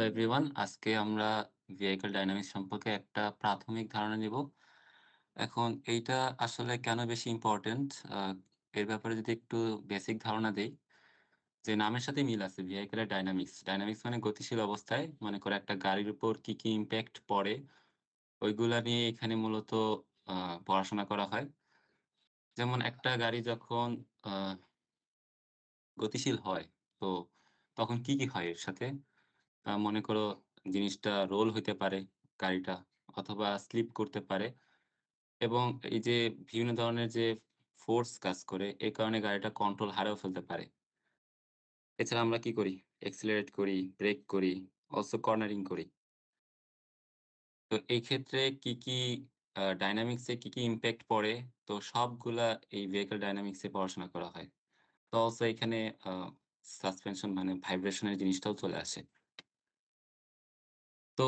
Hello everyone. আজকে আমরা vehicle dynamics সম্পর্কে একটা প্রাথমিক ধারণা নিব। এখন এইটা আসলে কেন বেশি ইম্পোর্টেন্ট আ এর ব্যাপারে যদি একটু বেসিক ধারণা দেই, যে নামের সাথে মিল আছে ভেহিকলের ডায়নামিক্স। ডায়নামিক্স মানে গতিশীল অবস্থায় মনে করো একটা গাড়ির উপর কি ইমপ্যাক্ট পড়ে ওইগুলা নিয়ে এখানে মূলত আ পড়াশোনা করা হয়। যেমন একটা গাড়ি যখন আ গতিশীল হয়, তো তখন কি হয় এর সাথে? মনে করো জিনিসটা রোল হইতে পারে গাড়িটা অথবা স্লিপ করতে পারে এবং এই যে বিভিন্ন ধরনের যে ফোর্স কাজ করে এই কারণে গাড়িটা কন্ট্রোল হারায়ও ফেলতে পারে। এছাড়া আমরা কি করি? এক্সেলারেট করি, ব্রেক করি, অলসো কর্নারিং করি। তো এই ক্ষেত্রে ডায়নামিক্স এ কি ইমপ্যাক্ট পড়ে? তো সবগুলা এই ভেহিকল ডায়নামিক্স এ পড়াশোনা করা হয়। তো অলসো এখানে আ সাসপেনশন মানে ভাইব্রেশন এর জিনিসটাও চলে আসে। তো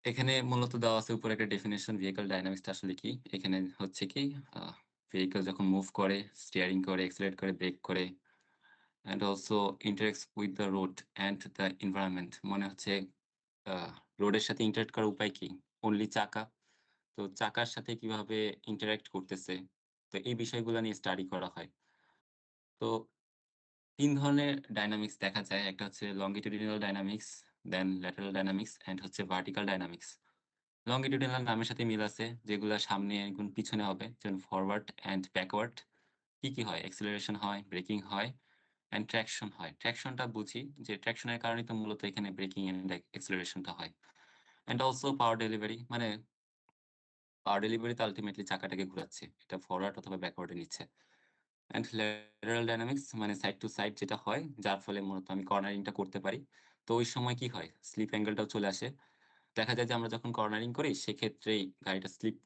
এখানে মূলত দেওয়া আছে উপরে একটা ডেফিনিশন ভেহিকল ডায়নামিক্স টা আসলে কি? এখানে হচ্ছে কি আ ভেহিকল যখন মুভ করে, স্টিয়ারিং করে, এক্সেলারেট করে, ব্রেক করে and also interacts with the road and the environment মনে হচ্ছে আ রোডের সাথে ইন্টারেক্ট করার উপায় কি? অনলি চাকা। তো চাকার সাথে কিভাবে ইন্টারেক্ট করতেছে? তো এই বিষয়গুলা নিয়ে স্টাডি করা হয়। তো ৩ ধরনের ডায়নামিক্স দেখা যায়। একটা হচ্ছে longitudinal dynamics, then lateral dynamics and হচ্ছে vertical dynamics। লংগিটিউডিনাল নামের সাথে মিল আছে। যেগুলা সামনে এবং পিছনে হবে। যেমন ফরওয়ার্ড অ্যান্ড ব্যাকওয়ার্ড। কি হয়? অ্যাক্সেলারেশন হয়, ব্রেকিং হয় অ্যান্ড ট্রাকশন হয়। ট্রাকশনটা বুঝি যে ট্রাকশন এর কারণেই তো মূলত এখানে ব্রেকিং অ্যান্ড অ্যাক্সেলারেশন টা হয়। অ্যান্ড অলসো পাওয়ার ডেলিভারি মানে পাওয়ার ডেলিভারি তো আল্টিমেটলি চাকাটাকে ঘুরাচ্ছে। এটা ফরওয়ার্ড অথবা ব্যাকওয়ার্ড এ নিচ্ছে। অ্যান্ড ল্যাটেরাল ডায়নামিক্স মানে সাইড টু সাইড যেটা হয় যার ফলে মূলত আমি কর্নারিং টা করতে পারি। তো ওই সময় কি হয়? স্লিপ অ্যাঙ্গেল টাও চলে আসে। দেখা যায় যে আমরা যখন কর্নারিং করি সেক্ষেত্রেই গাড়িটা স্লিপ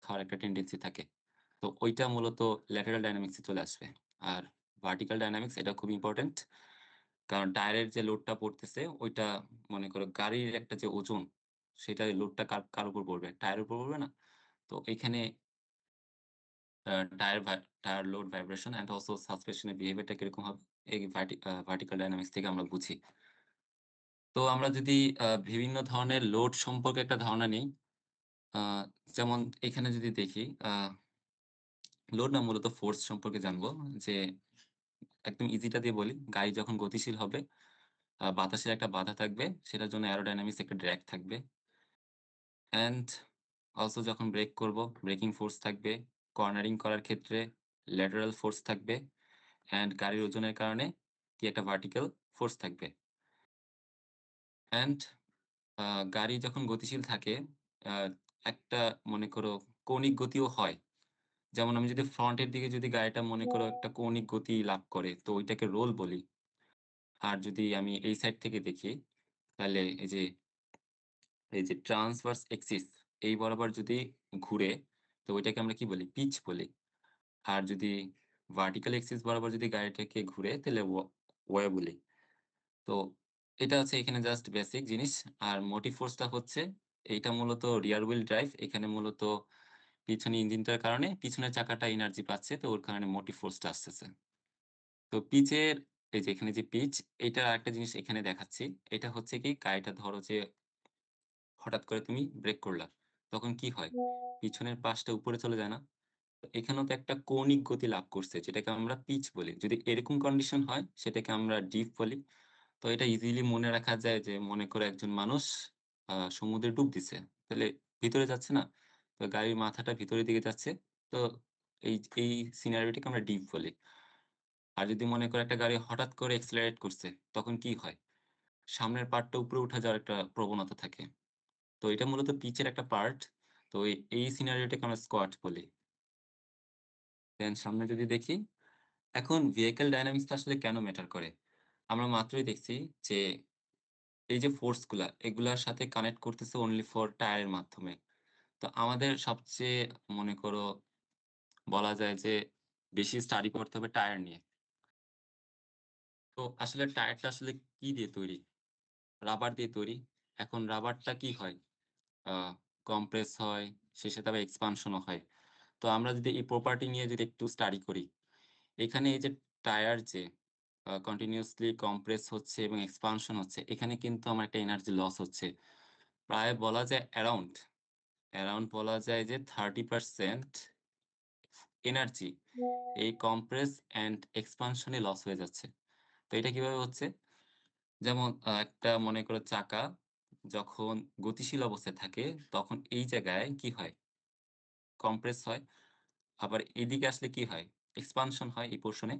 খাওয়ার একটা টেনডেন্সি থাকে। তো ওইটা মূলত ল্যাটেরাল ডায়নামিক্স এ চলে আসবে। আর ভার্টিক্যাল ডায়নামিক্স এটা খুব ইম্পোর্টেন্ট। কারণ টায়ারের যে লোডটা পড়তেছে ওইটা মনে করো গাড়ির একটা যে ওজন সেটার লোডটা কার উপর পড়বে? টায়ারের উপর পড়বে না? তো এখানে আ টায়ার ভা tyre load vibration and also suspension এর বিহেভিয়ারটা কিরকম হবে? এই ভার্টিক্যাল ডায়নামিক্স থেকে আমরা বুঝি। তো আমরা যদি বিভিন্ন ধরনের লোড সম্পর্কে একটা ধারণা নেই। আ যেমন এখানে যদি দেখি লোড না মূলত ফোর্স সম্পর্কে জানবো যে একদম ইজিটা দিয়ে বলি। গাড়ি যখন গতিশীল হবে বাতাসের একটা বাধা থাকবে। সেটার জন্য অ্যারোডায়নামিক্স একটা ড্রাগ থাকবে। অ্যান্ড অলসো যখন ব্রেক করব, ব্রেকিং ফোর্স থাকবে। কর্নারিং করার ক্ষেত্রে ল্যাটেরাল ফোর্স থাকবে। অ্যান্ড গাড়ির ওজনের কারণে একটা ভার্টিক্যাল ফোর্স থাকবে। অ্যান্ড আ গাড়ি যখন গতিশীল থাকে আ একটা মনে করো কৌণিক গতিও হয়। যেমন আমি যদি ফ্রন্টের দিকে যদি গাড়িটা মনে করো একটা কৌণিক গতি লাভ করে, তো ওইটাকে রোল বলি। আর যদি আমি এই সাইড থেকে দেখি, তাহলে এই যে ট্রান্সভার্স এক্সিস এই বরাবর যদি ঘুরে, তো ওইটাকে আমরা কি বলি? পিচ বলি। আর যদি ভার্টিক্যাল এক্সিস বরাবর যদি গাড়িটাকে ঘুরে, তাহলে ওয়ে বলি। তো এটা হচ্ছে এখানে জাস্ট বেসিক জিনিস। আর মোটিভ ফোর্সটা হচ্ছে এইটা মূলত রিয়ার হুইল ড্রাইভ। এখানে মূলত পিছনে ইঞ্জিনটার কারণে পিছনের চাকাটা এনার্জি পাচ্ছে। তো ওর কারণে মোটিভ ফোর্সটা আসতেছে। তো পিচের এই যে এখানে যে পিচ, এইটার আরেকটা জিনিস এখানে দেখাচ্ছি। এটা হচ্ছে কি গাড়িটা ধরো যে হঠাৎ করে তুমি ব্রেক করলা। তখন কি হয়? পিছনের পাশটা উপরে চলে যায় না? তো এখানেও তো একটা কৌণিক গতি লাভ করছে যেটাকে আমরা পিচ বলি। যদি এরকম কন্ডিশন হয় সেটাকে আমরা ডিপ বলি। তো এটা ইজিলি মনে রাখা যায় যে মনে করো একজন মানুষ সমুদ্রে ডুব দিছে। তাহলে ভিতরে যাচ্ছে না? তো গাড়ির মাথাটা ভিতরের দিকে যাচ্ছে। তো এই সিনারিওটাকে আমরা ডিপ বলি। আর যদি মনে করো একটা গাড়ি হঠাৎ করে এক্সেলারেট করছে, তখন কি হয়? সামনের পার্টটা উপরে উঠে যাওয়ার একটা প্রবণতা থাকে। তো এটা মূলত পিচের একটা পার্ট। তো এই সিনারিওটাকে আমরা স্কোয়াট বলি। দেন সামনে যদি দেখি, এখন ভেহিকল ডায়নামিক্স টা আসলে কেন ম্যাটার করে? আমরা মাত্রই দেখছি যে এই যে ফোর্স গুলা, এগুলার সাথে কানেক্ট করতেছে অনলি ফর টায়ারের মাধ্যমে। তো আমাদের সবচেয়ে মনে করো বলা যায় যে বেশি স্টাডি করতে হবে টায়ার নিয়ে। তো আসলে টায়ারটা আসলে কি দিয়ে তৈরি? রাবার দিয়ে তৈরি। এখন রাবারটা কি হয়? আ কম্প্রেস হয়, সেই সাথে আবার এক্সপানশন ও হয়। তো আমরা যদি এই প্রপার্টি নিয়ে যদি একটু স্টাডি করি, এখানে এই যে টায়ার যে কন্টিনিউয়াসলি কম্প্রেস হচ্ছে এবং এক্সপানশন হচ্ছে। এখানে কিন্তু আমার একটা এনার্জি লস হচ্ছে। প্রায় বলা যায় অ্যারাউন্ড বলা যায় যে 30% এনার্জি এই কম্প্রেস অ্যান্ড এক্সপানশন এ লস হয়ে যাচ্ছে। তো এটা কিভাবে হচ্ছে? যেমন একটা মনে করো চাকা যখন গতিশীল অবস্থায় থাকে, তখন এই জায়গায় কি হয়? কম্প্রেস হয়। আবার এদিকে আসলে কি হয়? এক্সপানশন হয় এই পোরশন এ।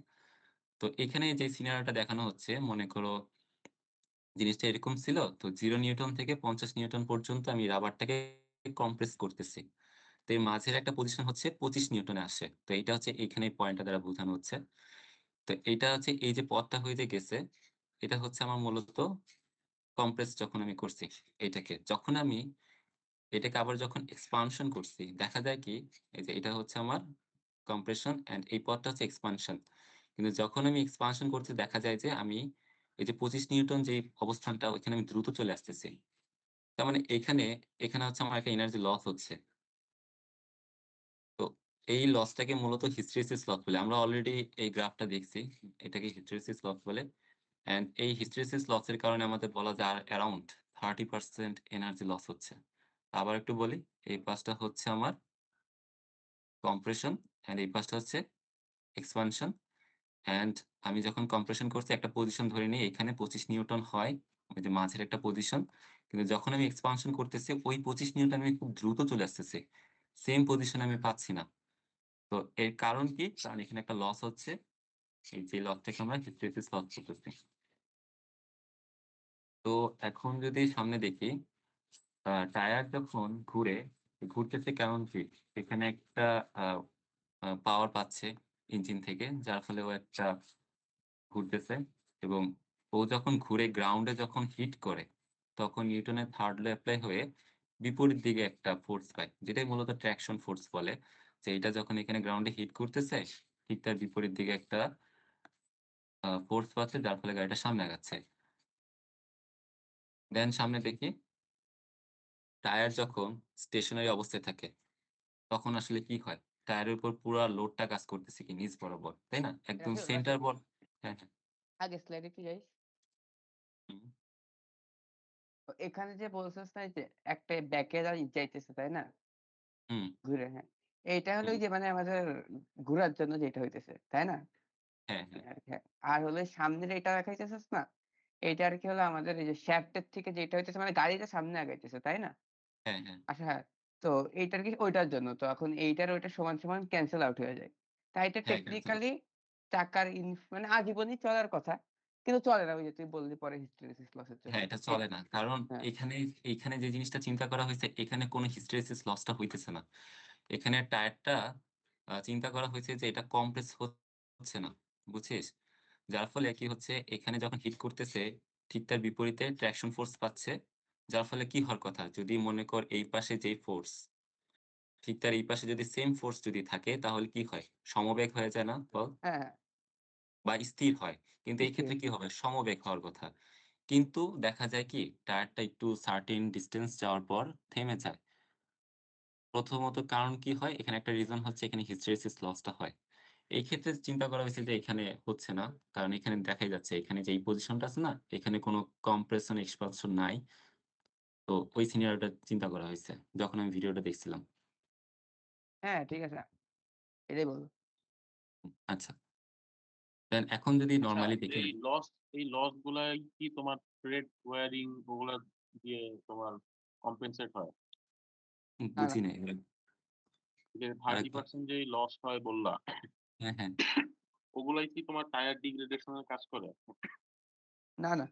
তো এখানে যে সিনারিওটা দেখানো হচ্ছে, মনে করো জিনিসটা এরকম ছিল। তো 0 নিউটন থেকে 50 নিউটন পর্যন্ত আমি রাবারটাকে কম্প্রেস করতেছি। তো এর মাঝের একটা পজিশন হচ্ছে 25 নিউটনে আসে। তো এইটা হচ্ছে এইখানে পয়েন্টটা দ্বারা বোঝানো হচ্ছে। তো এইটা হচ্ছে এই যে পথটা হয়ে যে গেছে, এটা হচ্ছে আমার মূলত কম্প্রেস যখন আমি করছি এইটাকে। যখন আমি এটাকে আবার যখন এক্সপানশন করছি, দেখা যায় কি? এই যে এটা হচ্ছে আমার কম্প্রেশন অ্যান্ড এই পথটা হচ্ছে এক্সপানশন। কিন্তু যখন আমি এক্সপানশন করছি দেখা যায় যে আমি এই যে 25 নিউটন যে অবস্থানটা ওইখানে আমি দ্রুত চলে আসতেছি। তার মানে এখানে হচ্ছে আমার একটা এনার্জি লস হচ্ছে। তো এই লসটাকে মূলত হিস্টেরিসিস লস বলে। আমরা অলরেডি এই গ্রাফটা দেখছি। এটাকে হিস্টেরিসিস লস বলে। অ্যান্ড এই হিস্টেরিসিস লসের কারণে আমাদের বলা যায় অ্যারাউন্ড 30% এনার্জি লস হচ্ছে। আবার একটু বলি, এই পাশটা হচ্ছে আমার কম্প্রেশন অ্যান্ড এই পাশটা হচ্ছে এক্সপানশন। অ্যান্ড আমি যখন কম্প্রেশন করছি একটা পজিশন ধরে নিই এখানে 25 নিউটন হয়। ওই যে মাঝের একটা পজিশন। কিন্তু যখন আমি এক্সপানশন করতেছি ওই 25 নিউটন আমি খুব দ্রুত চলে আসতেছি। সেম পজিশন আমি পাচ্ছি না। তো এর কারণ কি? কারণ এখানে একটা লস হচ্ছে। এই যে লসটাকে আমরা হিস্টেরিসিস লস বলতেছি। তো এখন যদি সামনে দেখি, টায়ার যখন ঘুরতেছে কারণ কি? এখানে একটা আ আ পাওয়ার পাচ্ছে ইঞ্জিন থেকে। যার ফলে ও একটা ঘুরতেছে এবং ও যখন ঘুরে গ্রাউন্ডে যখন হিট করে, তখন নিউটনের 3rd ল এপ্লাই হয়ে বিপরীত দিকে একটা ফোর্স পায়। যেটাই মূলত ট্রাকশন ফোর্স বলে। যে এটা যখন এখানে গ্রাউন্ডে হিট করতেছে, ঠিক তার বিপরীত দিকে একটা ফোর্স পাচ্ছে যার ফলে গাড়িটা সামনে আগাচ্ছে। দেন সামনে দেখি টায়ার যখন স্টেশনারি অবস্থায় থাকে, তখন আসলে কি হয়? টায়ারের উপর পুরা লোডটা কাজ করতেছে কি নিচ বরাবর, তাই না? একদম রাসেল, সেন্টার রাসেল, হ্যাঁ, হ্যাঁ। আগে স্লাইডে একটু যাইস। হুম, তো এখানে যে বলছিস না যে একটা ব্যাকে যাইতেছে, তাই না? হুম, ঘুরে, হ্যাঁ। এইটা হলো হুম। ওই যে মানে আমাদের ঘুরার জন্য যেটা হইতেছে, তাই না? হ্যাঁ, হ্যাঁ, হ্যাঁ। আর হলো সামনের এটা দেখাইতেছিস না? এইটা আরকি হলো আমাদের এই যে শ্যাফট এর থেকে যেটা হইতেছে মানে গাড়িটা সামনে আগাইতেছে, তাই না? হ্যাঁ, হ্যাঁ, আচ্ছা, হ্যাঁ। তো এইটার কি ওইটার জন্য। তো এখন এইটার ওইটা সমান, সমান ক্যানসেল আউট হয়ে যায়। তাই এটা হ্যাঁ, ক্যান্সেল টেকনিক্যালি চাকার মানে আজীবনই চলার কথা। কিন্তু চলে না। ওই যে তুই বললি পরে হিস্টেরিসিস লস এর জন্য। হ্যাঁ, এটা চলে না। কারণ হ্যাঁ, এখানে যে জিনিসটা চিন্তা করা হইছে, এখানে কোন হিস্টেরিসিস লসটা হইতেছে না। এখানে টায়ারটা চিন্তা করা হয়েছে যে এটা কম্প্রেস হচ্ছে না। বুঝছিস? যার ফলে কি হচ্ছে এখানে যখন হিট করতেছে ঠিক তার বিপরীতে ট্রাকশন ফোর্স পাচ্ছে। যার ফলে কি হওয়ার কথা? যদি মনে কর এই পাশে যেই ফোর্স, ঠিক তার এই পাশে যদি সেম ফোর্স যদি থাকে তাহলে কি হয়? সমবেগ হয়ে যায় না বল? হ্যাঁ, হ্যাঁ। বা স্থির হয়। কিন্তু এই স্থির। ক্ষেত্রে কি হবে? সমবেগ হওয়ার কথা। কিন্তু দেখা যায় কি টায়ারটা একটু সার্টেন ডিসট্যান্স যাওয়ার পর থেমে যায়। প্রথমত কারণ কি হয়? এখানে একটা রিজন হচ্ছে এখানে হিস্টেরিসিস লসটা হয়। এই ক্ষেত্রে চিন্তা করা হয়েছে যে এখানে হচ্ছে না। কারণ এখানে দেখাই যাচ্ছে এখানে যে এই পজিশনটা আছে না? এখানে কোন কম্প্রেশন এক্সপানশন নাই। তো ওই সিনারিওটা চিন্তা করা হইছে যখন আমি ভিডিওটা দেখছিলাম। হ্যাঁ, ঠিক আছে। এটাই বলব। আচ্ছা। দেন এখন যদি আচ্ছা, নরমালি দেখি এই লস গুলাই কি তোমার থ্রেড ওয়্যারিং ওগুলা দিয়ে তোমার কম্পেনসেট হয়? না, না। বুঝি নাই এগুলো যে আরেকবার 30% যে লস হয় বললা, হ্যাঁ, হ্যাঁ। ওগুলাই কি তোমার টায়ার ডিগ্রেডেশন এর কাজ করে? না, না।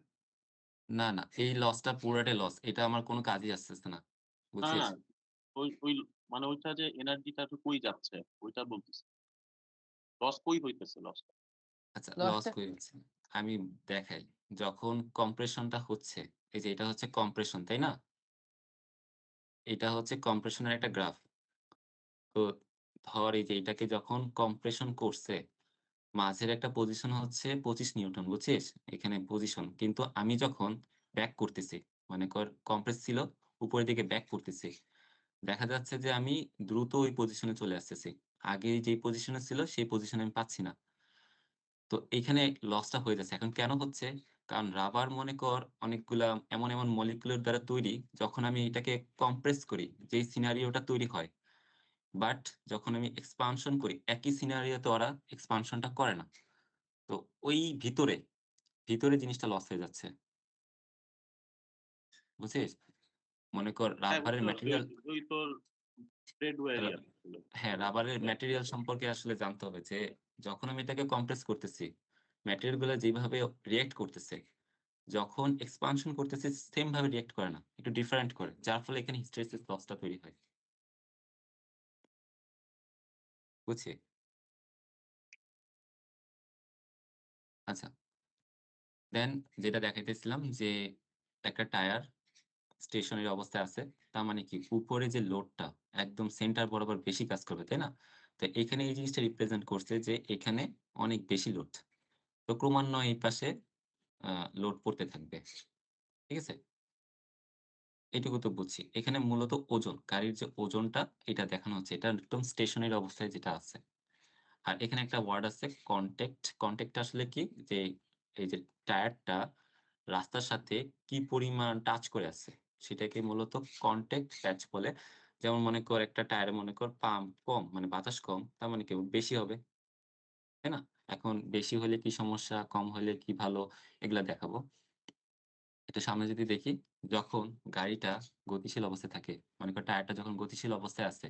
না, না। এই লসটা পুরাটাই লস। এটা আমার কোন কাজেই আসতেছে না। না, বুঝছিস? না। ওই মানে ওইটা যে এনার্জিটা কই যাচ্ছে ওইটা বলতেছি। লস কই হইতেছে লসটা? আচ্ছা লস লসটা কই হচ্ছে? আমি দেখাই। যখন কম্প্রেশনটা হচ্ছে, এই যে এটা হচ্ছে কম্প্রেশন, তাই না? এটা হচ্ছে কম্প্রেশনের একটা গ্রাফ। তো ধর এই যে এটাকে যখন কম্প্রেশন করছে, মাঝের একটা পজিশন হচ্ছে 25 নিউটন, বুঝছিস? এখানে পজিশন। কিন্তু আমি যখন ব্যাক করতেছি, মনে কর কম্প্রেস ছিল, উপরের দিকে ব্যাক করতেছি। দেখা যাচ্ছে যে আমি দ্রুত ওই পজিশনে চলে আসতেছি। আগে যেই পজিশনে ছিল সেই পজিশনে আমি পাচ্ছি না। তো এইখানে লসটা হয়ে যাচ্ছে। এখন কেন হচ্ছে? কারণ রাবার মনে কর অনেকগুলা এমন মলিকিউলের দ্বারা তৈরি, যখন আমি এটাকে কম্প্রেস করি, যেই সিনারিওটা তৈরি হয়। বাট যখন আমি এক্সপানশন করি, একই সিনারিওতে ওরা এক্সপানশনটা করে না। তো ওই ভিতরে জিনিসটা লস হয়ে যাচ্ছে। বুঝছিস? মনে কর হ্যাঁ, বুঝতে রাবারের পারছি। ম্যাটেরিয়াল ওই তোর ট্রেড রা ওয়ারিয়ার ছিল। হ্যাঁ, রাবারের ম্যাটেরিয়াল সম্পর্কে আসলে জানতে হবে যে, যখন আমি এটাকে কম্প্রেস করতেছি, ম্যাটেরিয়াল গুলা যেভাবে রিঅ্যাক্ট করতেছে, যখন এক্সপানশন করতেছি সেম ভাবে রিঅ্যাক্ট করে না। একটু ডিফারেন্ট করে। যার ফলে এখানে হিস্টেরিসিস লসটা তৈরি হয়। বুঝছি? আচ্ছা। দেন যেটা দেখাইতেছিলাম যে, একটা টায়ার স্টেশনারি অবস্থায় আছে। তার মানে কি? উপরে যে লোডটা একদম সেন্টার বরাবর বেশি কাজ করবে, তাই না? তো এখানে এই জিনিসটা রিপ্রেজেন্ট করছে যে, এখানে অনেক বেশি লোড। তো ক্রমান্বয়ে এই পাশে আ লোড পড়তে থাকবে। ঠিক আছে? এটুকু তো বুঝছি। এখানে মূলত ওজন, গাড়ির যে ওজনটা এটা দেখানো হচ্ছে। এটা একদম স্টেশনারি অবস্থায় যেটা আছে। আর এখানে একটা ওয়ার্ড আছে কনট্যাক্ট। কনট্যাক্ট টা আসলে কি? যে এই যে টায়ারটা রাস্তার সাথে কি পরিমাণ টাচ করে আছে, সেটাকে মূলত কনট্যাক্ট প্যাচ বলে। যেমন মনে কর একটা টায়ারে মনে কর পাম্প কম মানে বাতাস কম, তার মানে কি বেশি হবে, তাই না? এখন বেশি হলে কি সমস্যা, কম হলে কি ভালো এগুলা দেখাবো। একটু সামনে যদি দেখি, যখন গাড়িটা গতিশীল অবস্থায় থাকে, মনে কর টায়ারটা যখন গতিশীল অবস্থায় আছে,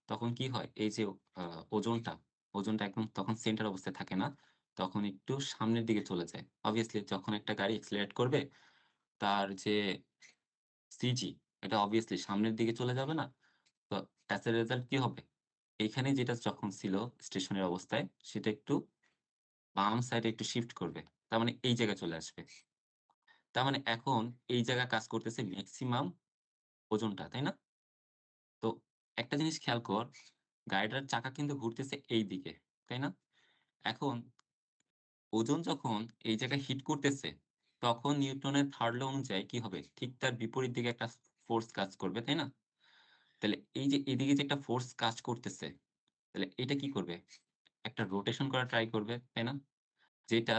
তখন কি হয়? এই যে আ ওজনটা, ওজনটা একদম তখন সেন্টার অবস্থায় থাকে না। তখন একটু সামনের দিকে চলে যায়। obviously যখন একটা গাড়ি accelerate করবে, তার যে সিজি এটা obviously সামনের দিকে চলে যাবে না? তো as a result কি হবে? এইখানে যেটা যখন ছিল স্টেশনের অবস্থায়, সেটা একটু বাম সাইডে একটু শিফট করবে। তার মানে এই জায়গায় চলে আসবে। তার মানে এখন এই জায়গায় কাজ করতেছে মেক্সিমাম ওজনটা, তাই না? তো একটা জিনিস খেয়াল কর, গাড়িটার চাকা কিন্তু ঘুরতেছে এই দিকে, তাই না? এখন ওজন যখন এই জায়গায় হিট করতেছে, তখন নিউটনের 3rd ল অনুযায়ী কি হবে? ঠিক তার বিপরীত দিকে একটা ফোর্স কাজ করবে, তাই না? তাহলে এই যে এদিকে যে একটা ফোর্স কাজ করতেছে, তাহলে এটা কি করবে? একটা রোটেশন করার ট্রাই করবে, তাই না? যেটা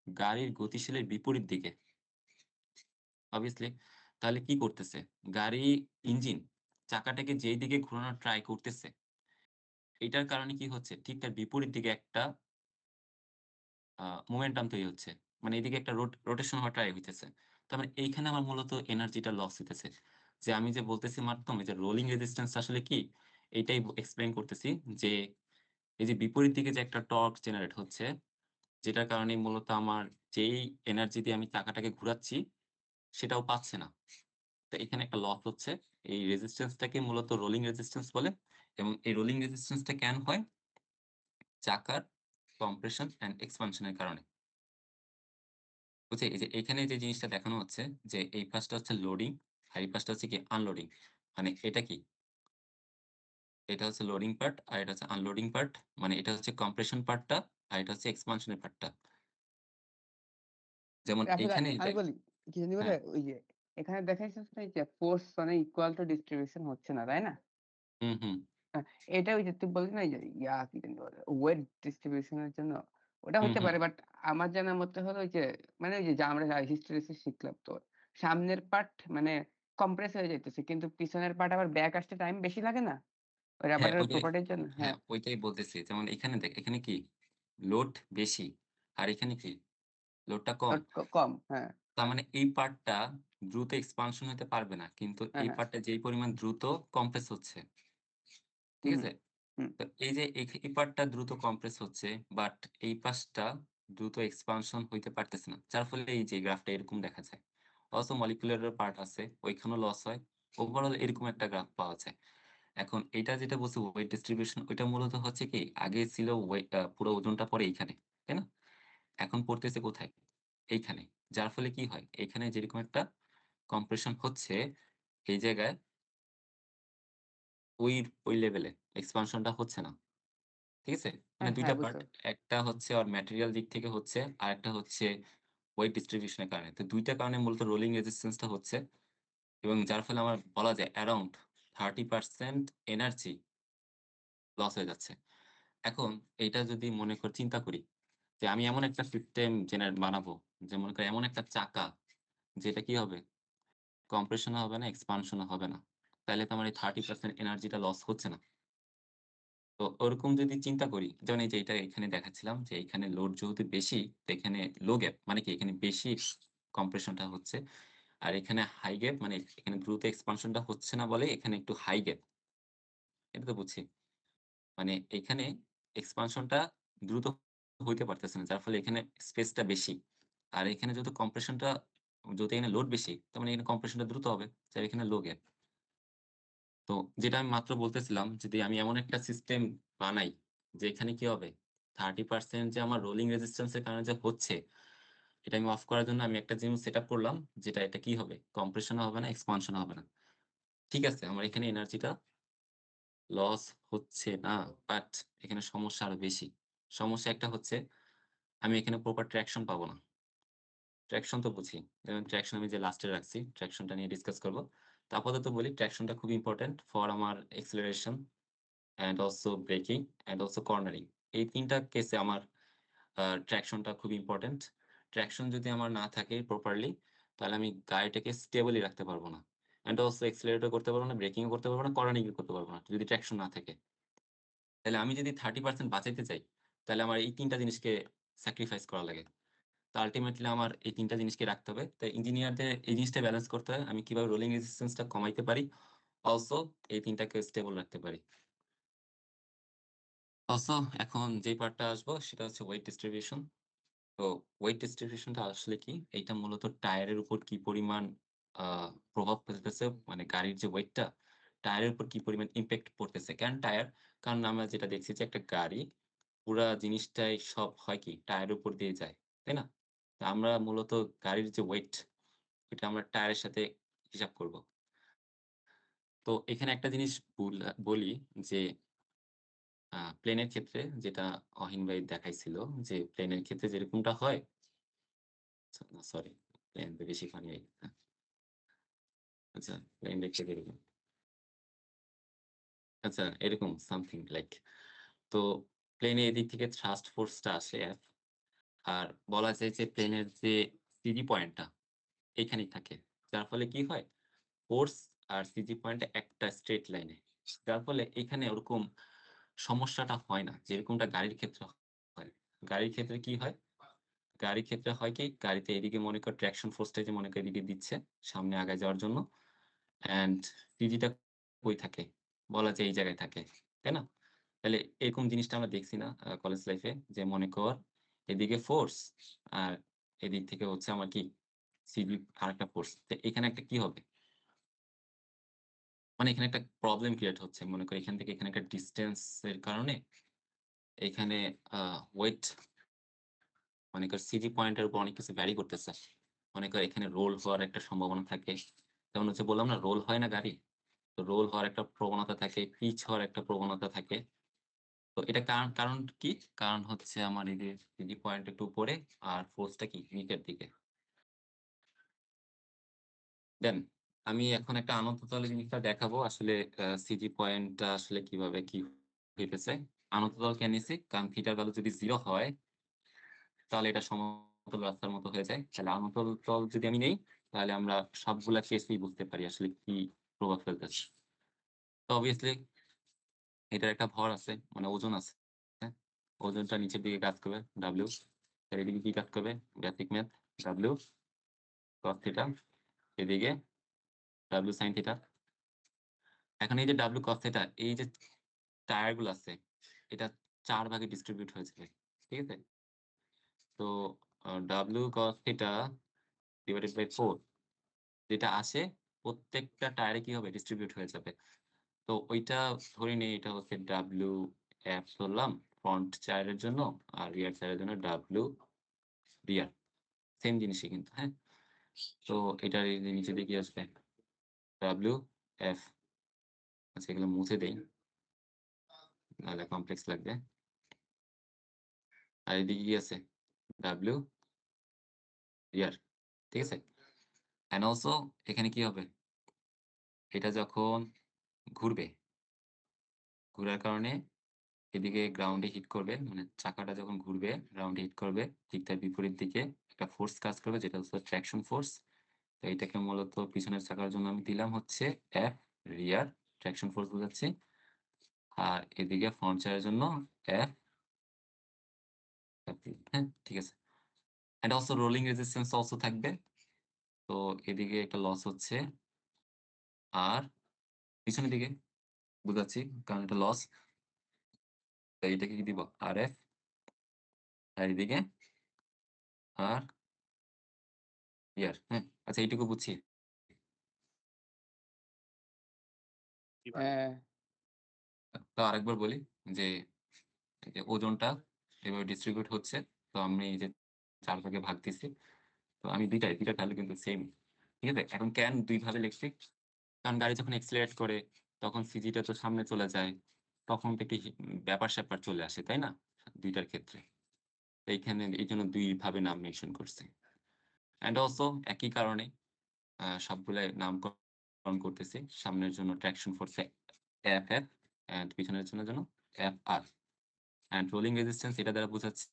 গাড়ির গতিশীলের বিপরীত দিকে। obviously তাহলে কি করতেছে? গাড়ি ইঞ্জিন চাকাটাকে যেই দিকে ঘোরানোর ট্রাই করতেছে, এটার কারণে কি হচ্ছে? ঠিক তার বিপরীত দিকে একটা আ মোমেন্টাম তৈরি হচ্ছে। মানে এদিকে একটা রোটেশন হওয়ার ট্রাই হইতেছে। তার মানে এইখানে আমার মূলত এনার্জিটা লস হইতেছে। যে আমি যে বলতেছি মাত্রম এই যে রোলিং রেজিস্ট্যান্স আসলে কি? এইটাই এক্সপ্লেইন করতেছি যে, এই যে বিপরীত দিকে যে একটা টর্ক জেনারেট হচ্ছে, যেটার কারণে মূলত আমার যেই এনার্জি দিয়ে আমি চাকাটাকে ঘুরাচ্ছি, সেটাও পাচ্ছে না। তো এখানে একটা লস হচ্ছে। এই রেজিস্ট্যান্সটাকে মূলত রোলিং রেজিস্ট্যান্স বলে এবং এই রোলিং রেজিস্ট্যান্সটা কেন হয়? চাকার কম্প্রেশন অ্যান্ড এক্সপানশন এর কারণে। বুঝছি? এই যে এখানে যে জিনিসটা দেখানো হচ্ছে যে এই পাশটা হচ্ছে লোডিং আর এই পাশটা হচ্ছে কি আনলোডিং। মানে এটা কি? এটা হচ্ছে লোডিং পার্ট আর এটা হচ্ছে আনলোডিং পার্ট। মানে এটা হচ্ছে কম্প্রেশন পার্টটা আর এটা হচ্ছে এক্সপানশন এর পার্টটা। যেমন রাফিদ এইখানে আমি বলি, কি জানি বলে? হ্যাঁ, ওই যে এখানে দেখাইছিস না যে ফোর্স মানে ইকুয়াল টু ডিস্ট্রিবিউশন হচ্ছে না, তাই না? হুম। আ এটা ওই যে তুই বললি না এই যে কি জানি বলে? ওয়েট ডিস্ট্রিবিউশন এর জন্য ওটা হতে হুম। পারে। বাট আমার জানা মতে হলো ওই যে মানে ওই যে যা আমরা হিস্টেরিসিস শিখলাম তো। সামনের পার্ট মানে কম্প্রেস হয়ে যাইতেছে। কিন্তু পিছনের পার্ট আবার ব্যাক আসতে টাইম বেশি লাগে না? ওই হ্যাঁ, রাবারের ওইটাই প্রপার্টির জন্য? হ্যাঁ, হ্যাঁ, ওইটাই বলতেছি। যেমন এখানে দেখ, এখানে কি? লোড বেশি। আর এখানে কি? লোডটা কম। বাট কম। হ্যাঁ, তার মানে এই পার্টটা দ্রুত এক্সপানশন হইতে পারবে না। কিন্তু এই হ্যাঁ। পার্টটা যেই পরিমাণ দ্রুত কম্প্রেস হচ্ছে। ঠিক হুম, আছে? হুম, তো এই যে এই পার্টটা দ্রুত কম্প্রেস হচ্ছে, বাট এই পাশটা দ্রুত এক্সপানশন হইতে পারতেছে না। যার ফলে এই যে গ্রাফটা এরকম দেখা যায়। অল্সো মলিকুলার এর পার্ট আছে, ওইখানেও লস হয়। ওভারঅল এরকম একটা গ্রাফ পাওয়া যায়। এখন এইটা যেটা বলছি ওয়েট ডিস্ট্রিবিউশন ওইটা মূলত হচ্ছে কি আগে ছিল পুরো ওজনটা পড়ে এইখানে, তাই না? এখন পড়তেছে কোথায়? এইখানে। যার ফলে কি হয়? এইখানে যেরকম একটা কম্প্রেশন হচ্ছে, এই জায়গায় ওই ওই লেভেলে এক্সপানশনটা হচ্ছে না। ঠিক আছে? মানে হ্যাঁ, ২ হ্যাঁ, টা বুঝতে পার্ট। পারছি। একটা হচ্ছে ওর ম্যাটেরিয়াল দিক থেকে হচ্ছে, আরেকটা হচ্ছে ওয়েট ডিস্ট্রিবিউশন এর কারণে। তো ২ টা কারণে মূলত রোলিং রেজিস্ট্যান্স টা হচ্ছে এবং যার ফলে আমার বলা যায় অ্যারাউন্ড 30% এনার্জি লস হয়ে যাচ্ছে। এখন এইটা যদি মনে কর চিন্তা করি যে আমি এমন একটা সিস্টেম বানাবো যে মনে করেন এমন একটা চাকা যেটা কি হবে? কম্প্রেশন ও হবে না, এক্সপানশন ও হবে না। তাইলে তো আমার এই 30% এনার্জিটা লস হচ্ছে না। তো ওরকম যদি চিন্তা করি, যেমন এই যে এটা এখানে দেখাচ্ছিলাম যে এখানে লোড যেহেতু বেশি, তো এখানে লো গ্যাপ মানে কি এখানে বেশি কম্প্রেশনটা হচ্ছে। আর এখানে হাই গ্যাপ মানে এখানে দ্রুত এক্সপানশনটা হচ্ছে না বলে এখানে একটু হাই গ্যাপ। এটা তো বুঝছি। মানে এখানে এক্সপানশনটা দ্রুত হইতে পারতেছে না। যার ফলে এখানে স্পেসটা বেশি। আর এখানে যেহেতু কম্প্রেশনটা যেহেতু এখানে লোড বেশি, তার মানে এখানে কম্প্রেশনটা দ্রুত হবে। যার এখানে লো গ্যাপ। তো যেটা আমি মাত্র বলতেছিলাম, যদি আমি এমন একটা সিস্টেম বানাই, যে এখানে কি হবে? 30% যে আমার রোলিং রেজিস্ট্যান্স এর কারণে যে হচ্ছে, এটা আমি অফ করার জন্য আমি একটা জিনিস সেটআপ করলাম, যেটা এটা কি হবে? কম্প্রেশন ও হবে না, এক্সপানশন ও হবে না। ঠিক আছে, আমার এখানে এনার্জিটা লস হচ্ছে না। বাট এখানে সমস্যা আরো বেশি। সমস্যা একটা হচ্ছে, আমি এখানে প্রপার ট্রাকশন পাবো না। ট্রাকশন তো বুঝি। যেমন ট্রাকশন আমি যে লাস্টে রাখছি, ট্রাকশনটা নিয়ে ডিসকাস করব। তো আপাতত বলি ট্রাকশনটা খুব ইম্পোর্টেন্ট ফর আমার acceleration and also breaking and also cornering. এই ৩ টা কেসে আমার ট্রাকশনটা খুব ইম্পোর্টেন্ট। ট্রাকশন যদি আমার না থাকে প্রপারলি, তাহলে আমি গাড়িটাকে স্টেবলি রাখতে পারব না। অ্যান্ড অলসো অ্যাক্সেলারেটর করতে পারব না, ব্রেকিং ও করতে পারব না, কর্নারিং ও করতে পারব না। যদি ট্রাকশন না থাকে। তাহলে আমি যদি 30% বাঁচাইতে চাই, তাহলে আমার এই ৩ টা জিনিসকে স্যাক্রিফাইস করা লাগে। তো আল্টিমেটলি আমার এই ৩ টা জিনিসকে রাখতে হবে। তো ইঞ্জিনিয়ারদের এই জিনিসটা ব্যালেন্স করতে হয়। আমি কিভাবে রোলিং রেজিস্ট্যান্স টা কমাইতে পারি। অলসো এই ৩ টাকে স্টেবল রাখতে পারি। অলসো এখন যে পার্টটা আসবো সেটা হচ্ছে ওয়েট ডিস্ট্রিবিউশন। তো ওয়েট ডিস্ট্রিবিউশন টা আসলে কি? এইটা মূলত টায়ারের উপর কি পরিমাণ আ প্রভাব ফেলতেছে, মানে গাড়ির যে ওয়েটটা, টায়ারের উপর কি পরিমাণ ইমপ্যাক্ট পড়তেছে। কারণ আমরা যেটা দেখছি যে একটা গাড়ি পুরা জিনিসটাই সব হয় কি টায়ারের উপর দিয়ে যায়। তাই না? তো আমরা মূলত গাড়ির যে ওয়েট, এটা আমরা টায়ারের সাথে হিসাব করব। তো এখানে একটা জিনিস বলি যে প্লেনের ক্ষেত্রে যেটা অহিন ভাই দেখাইছিল যে প্লেনের ক্ষেত্রে যেরকমটা হয়, না সরি, প্লেন তো বেশি ফানি হয়। আচ্ছা, প্লেন দেখতে এরকম। আচ্ছা, এরকম সামথিং লাইক। তো প্লেনে এদিক থেকে থ্রাস্ট ফোর্সটা আসে F। আর বলা যায় যে প্লেনের যে সিজি পয়েন্টটা এখানেই থাকে। যার ফলে কি হয়? ফোর্স আর সিজি পয়েন্টটা একটা স্ট্রেইট লাইনে। যার ফলে এখানে ওরকম সমস্যাটা হয় না। যেরকমটা গাড়ির ক্ষেত্রে হয়। গাড়ির ক্ষেত্রে কি হয়? গাড়ির ক্ষেত্রে হয় কি? গাড়িতে এদিকে মনে কর ট্রাকশন ফোর্সটা যে মনে কর এদিকে দিচ্ছে সামনে আগায় যাওয়ার জন্য। অ্যান্ড সিজিটা কই থাকে? বলা যায় এই জায়গায় থাকে। তাই না? তাইলে এরকম জিনিসটা আমরা দেখছি না কলেজ লাইফে? যে মনে কর এদিকে ফোর্স আর এদিক থেকে হচ্ছে আমার কি? সিজি আরেকটা ফোর্স। তো এখানে একটা কি হবে? মানে এখানে একটা প্রবলেম ক্রিয়েট হচ্ছে। মনে করি এখান থেকে এখানে একটা ডিসট্যান্স এর কারণে এখানে আ ওয়েট মনে কর সিজি পয়েন্টের উপর অনেক কিছু ভ্যারি করতেছে। মনে কর এখানে রোল হওয়ার একটা সম্ভাবনা থাকে। যেমন হচ্ছে বললাম না রোল হয় না গাড়ি? তো রোল হওয়ার একটা প্রবণতা থাকে, পিচ হওয়ার একটা প্রবণতা থাকে। তো এটা কারণ কি? কারণ হচ্ছে আমার এই যে সিজি পয়েন্ট একটু উপরে আর ফোর্সটা কি নিচের দিকে। দেন আমি এখন একটা আনন্ততলে জিনিসটা দেখাবো আসলে সিজি পয়েন্টটা আসলে কিভাবে কি হইতেছে। আনন্ততলকে নিছি কারণ থিটার ভ্যালু যদি 0 হয় তাহলে এটা সমতল রাস্তার মতো হয়ে যায়। তাহলে আনন্তল তল যদি আমি নেই তাহলে আমরা সবগুলা কেসেই বুঝতে পারি আসলে কি প্রভাব ফেলতেছে। তো obviously এটার একটা ভর আছে, মানে ওজন আছে। হ্যাঁ? ওজনটা নিচের দিকে কাজ করবে W। আর এদিকে কি কাজ করবে? Basic math W cos theta, এদিকে W sin থিটা। এখন এই যে W cos থিটা, এই যে টায়ার গুলো আছে, এটা ৪ ভাগে ডিস্ট্রিবিউট হয়ে যাবে। ঠিক আছে? তো W cos theta divided by 4 যেটা আসে প্রত্যেকটা টায়ারে কি হবে? ডিস্ট্রিবিউট হয়ে যাবে। তো ওইটা ধরে নেই এটা হচ্ছে WF ধরলাম ফ্রন্ট টায়ারের জন্য আর রিয়ার টায়ারের জন্য W রিয়ার। সেম জিনিসই কিন্তু, হ্যাঁ? তো এটার এই যে নিচে দিয়ে কি আসবে? WF। আচ্ছা এগুলো মুছে দেই। নাহলে কমপ্লেক্স লাগবে। আর এদিকে কি আছে? W রিয়ার। ঠিক আছে? অ্যান্ড অলসো এখানে কি হবে? এটা যখন ঘুরবে, ঘুরার কারণে এদিকে গ্রাউন্ডে হিট করবে, মানে চাকাটা যখন ঘুরবে গ্রাউন্ডে হিট করবে, ঠিক তার বিপরীত দিকে একটা ফোর্স কাজ করবে যেটা হচ্ছে ট্রাকশন ফোর্স। তো এটাকে মূলত পিছনের চাকার জন্য আমি দিলাম হচ্ছে F, রিয়ার ট্রাকশন ফোর্স বোঝাচ্ছি। আর এদিকে ফ্রন্ট চাকার জন্য F, হ্যাঁ? ঠিক আছে। And also rolling resistance also থাকবে। তো এদিকে একটা লস হচ্ছে আর পিছনের দিকে বুঝাচ্ছি কারণ এটা লস। তো এইটাকে কি দিব? RF, আর এদিকে আর রিয়ার, হ্যাঁ? আচ্ছা এইটুকু বুঝছি। জি ভাই। হ্যাঁ, তো আরেকবার বলি যে এই যে ওজনটা এভাবে ডিস্ট্রিবিউট হচ্ছে। তো আমি এই যে ৪ ভাগে ভাগ দিছি। তো আমি ২ টা ভ্যালু কিন্তু সেম। ঠিক আছে? এখন কেন ২ ভাবে লিখছি? কারণ গাড়ি যখন এক্সিলারেট করে তখন সিজিটা তো সামনে চলে যায়। তখন তো একটু ব্যাপার-স্যাপার চলে আসে, তাই না? ২ টার ক্ষেত্রে। তো এইখানে এইজন্য ২ ভাবে নাম মেনশন করছি। অ্যান্ড অলসো একই কারণে সবগুলাই নামকরণ করতেছি। সামনের জন্য traction force A FF and পিছনের জন্য FR। অ্যান্ড রোলিং রেজিস্ট্যান্স এটা দ্বারা বোঝাচ্ছি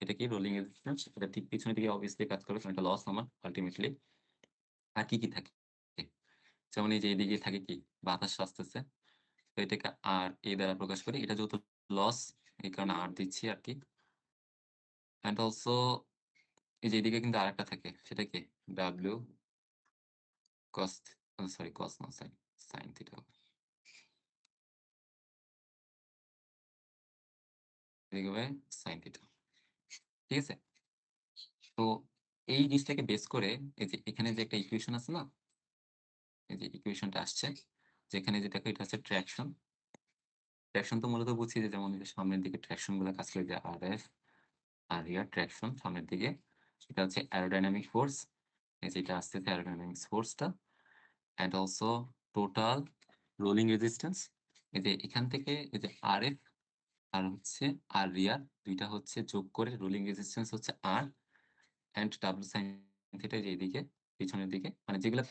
এটা কি রোলিং রেজিস্ট্যান্স এটা ঠিক পিছনের দিকে অবভিয়াসলি কাজ করবে কারণ এটা লস আমার আল্টিমেটলি। আর কি থাকে? যেমন এই যে এদিকে থাকে কি বাতাস আসতেছে। তো এটাকে RA দ্বারা প্রকাশ করি। এটা যেহেতু লস এই কারণে R দিচ্ছি আরকি। অ্যান্ড অলসো এই যে এদিকে কিন্তু আরেকটা থাকে। সেটা কি? W cos সরি cos না sin, sin থিটা হবে। এদিকে হবে sin থিটা। ঠিক আছে? তো এই জিনিসটাকে বেস করে এই যে এখানে যে একটা ইকুয়েশন আছে না? এই যে ইকুয়েশনটা আসছে। যেখানে যে দেখো এটা হচ্ছে ট্রাকশন। ট্রাকশন তো মূলত বুঝি যে যেমন এই যে সামনের দিকে ট্রাকশন গুলা কাজ করে যে RF আর রিয়ার ট্রাকশন সামনের দিকে। সেটা হচ্ছে অ্যারোডাইনামিক ফোর্স। এই যে এটা আসতেছে অ্যারোডাইনামিক্স ফোর্সটা। And also total rolling resistance. এই যে এখান থেকে এই যে RF আর হচ্ছে আর রিয়ার ২ টা হচ্ছে যোগ করে রোলিং রেজিস্ট্যান্স হচ্ছে R and W sin theta যে এদিকে পিছনের দিকে মানে যেগুলা